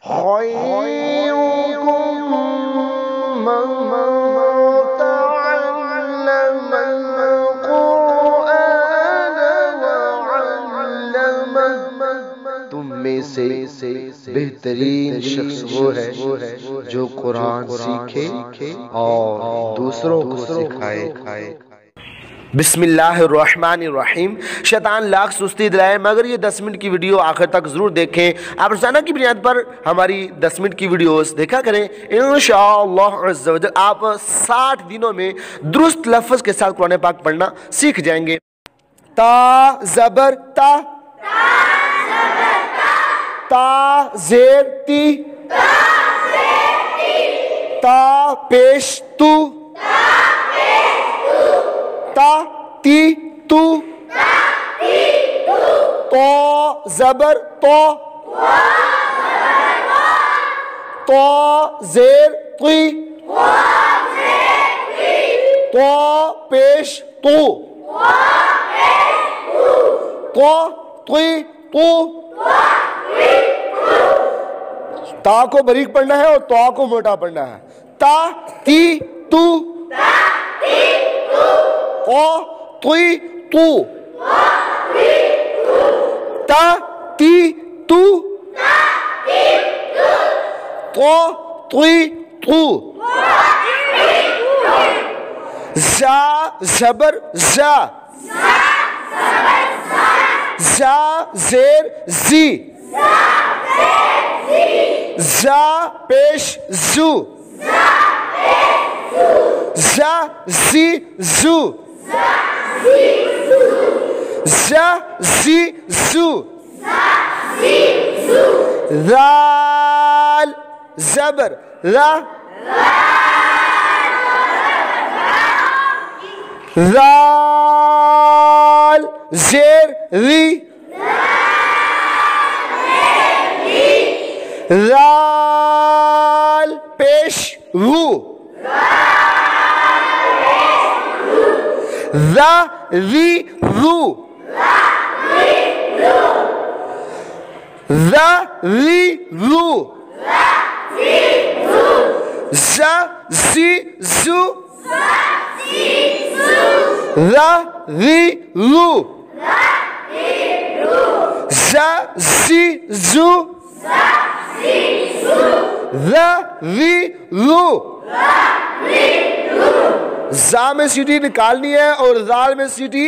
तुम में से बेहतरीन शख्स वो है जो कुरान सीखे और दूसरों को सिखाए। बिस्मिल्लाहिर्रहमानिर्रहीम। शैतान लाख सुस्ती दिलाए, मगर ये 10 मिनट की वीडियो आखिर तक ज़रूर देखें। आप रोज़ाना की बुनियाद पर हमारी 10 मिनट की वीडियोस देखा करें। इंशाअल्लाह अज़्ज़ व जल आप 60 दिनों में दुरुस्त लफ्ज़ के साथ कुरान पाक पढ़ना सीख जाएंगे। ता ज़बर ता, ता ज़ेर ती, ता पेश तू, ता ती तू, तो ज़बर तो, तो ज़ेर तुई, तो पेश तू, तो तुई तू। ता को बारीक पढ़ना है और तो को मोटा पढ़ना है। ता ती तू, तो तुई तू, ता ती तू, तो तुई तू। जा ज़बर जा, जा ज़ेर जी, जा पेश जू, जा जी जू, जा जी जू। दाल ज़बर रा, दाल ज़ेर री, दाल पेश रू, दा री रू, दा री रू, जा जी जू, दा री रू, जा जी जू, दा री रू। जा में सीटी निकालनी है और जाल में सीटी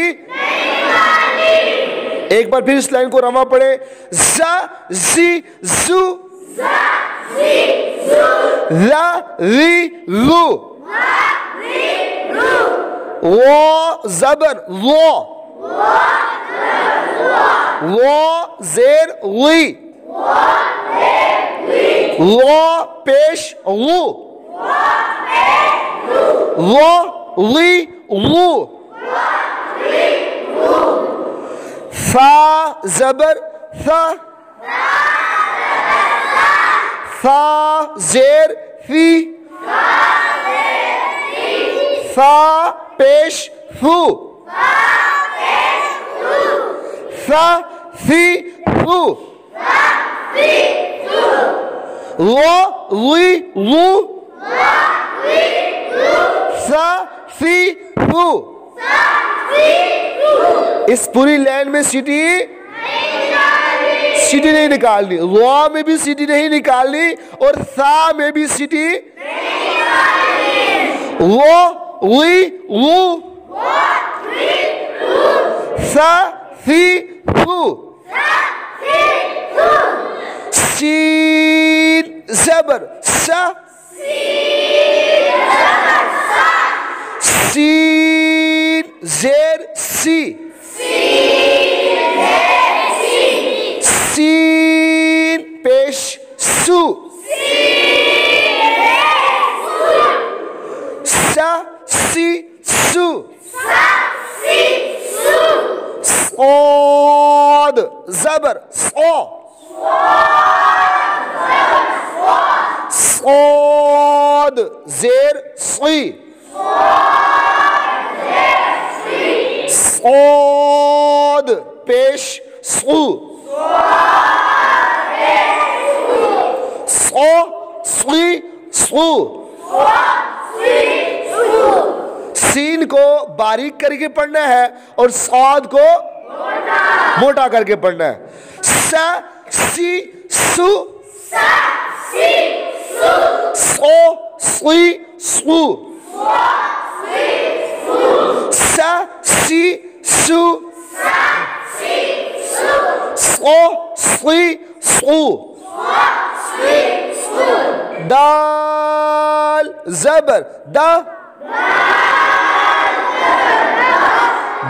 एक बार फिर इस लाइन को रमा पड़े। जा जी जू, ला री रू, वो ज़बर वो, वो ज़ेर वी, वो पेश वो, वो वी वो। फा ज़बर सा, फा ज़ेर फी, फा पेश फू, फा फी फू, वो वी वो, सा फी फू। इस पूरी लाइन में सीटी नहीं निकालनी, वा में भी सीटी नहीं निकालनी और सा में भी सीटी। वो वी वो, सा फी फू। सीन ज़बर सा, सीन ज़ेर सी, सीन पेश सू, सा सी सू। सोद ज़बर सो, सोद ज़ेर सी, सोद पेश सू, सो स्वी सू। सीन को बारीक करके पढ़ना है और स्वाद को मोटा करके पढ़ना है। स सी सु सो स्वी सू। स सी सु सो स्वी सू। दाल ज़बर दा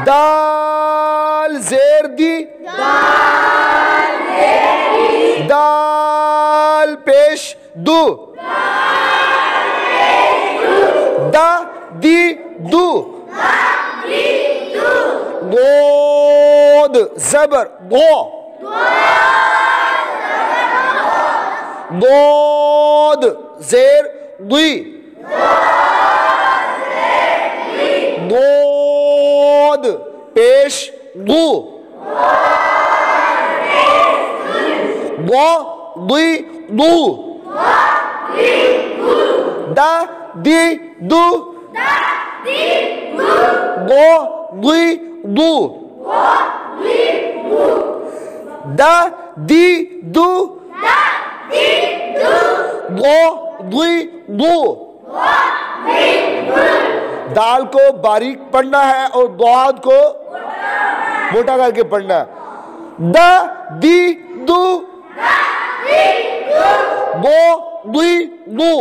दाल ज़ेर दी दाल पेश दू दा दी दू। गोद ज़बर गो गोद ज़ेर दुई गोद पेश दू गो दुई दू दा दी दू गो दुई दू दा दी दू गो दुई दू। दाल को बारीक पढ़ना है और दाद को मोटा करके पढ़ना है। दा दी दू गो दुई दू।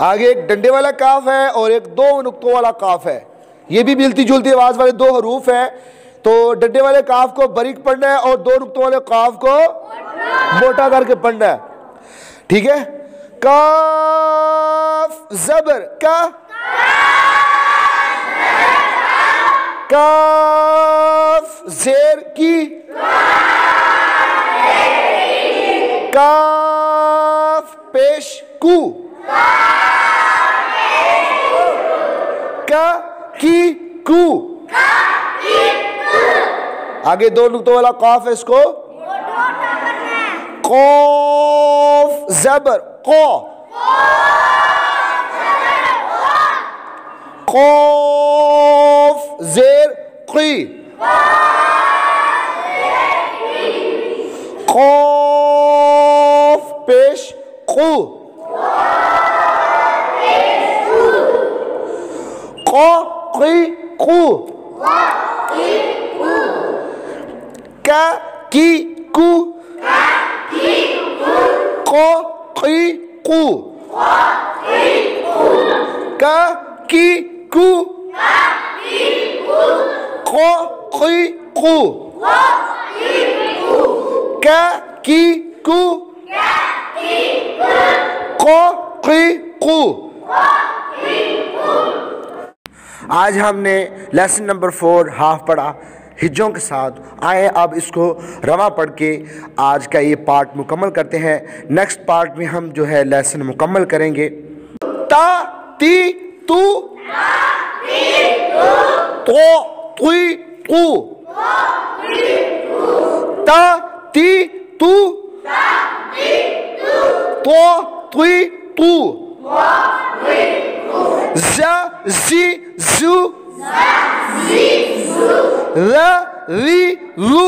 आगे एक डंडे वाला काफ है और एक दो नुक्तों वाला काफ है। ये भी मिलती जुलती आवाज वाले दो हरूफ है। तो डंडे वाले काफ को बारीक पढ़ना है और दो नुक्तों वाले काफ को मोटा करके पढ़ना है। ठीक है। काफ ज़बर का काफ ज़ेर की काफ पेश कू का की कू। आगे दो नुक्तों वाला काफ है, इसको कौफ ज़बर को कौफ ज़ेर की कौफ पेश कू को की कू का की कू को की कू का की कू को की कू का की कू को की कू। आज हमने लेसन नंबर 4 हाफ पढ़ा हिज्जों के साथ। आए अब इसको रवा पढ़ के आज का ये पार्ट मुकम्मल करते हैं। नेक्स्ट पार्ट में हम जो है लेसन मुकम्मल करेंगे। ता ती तू तो तुई तू ता ती तू तो तुई तू जा जी जू ला री लू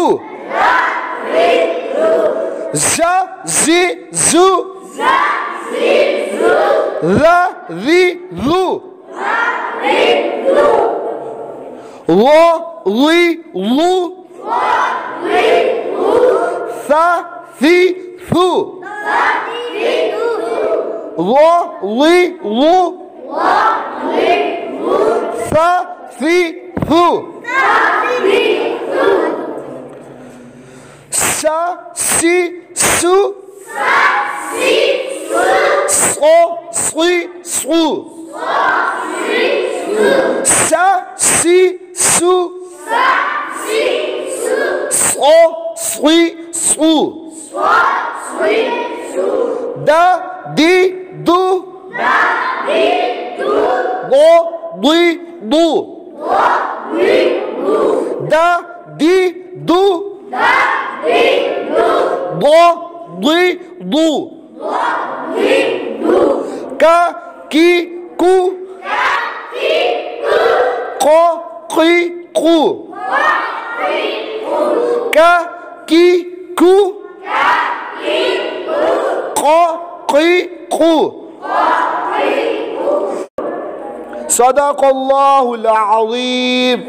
जा जी जू ला री लू लो ली लू सा सी सू लो ली लू सा सी सू सा सी सू सो स्वी सू सा सी सू सो स्वी सू दा दी दू गो दुई दू दा दी दू गो दी दू का की कु को की कु का की कु को की कु सदक़ल्लाहुल अज़ीम।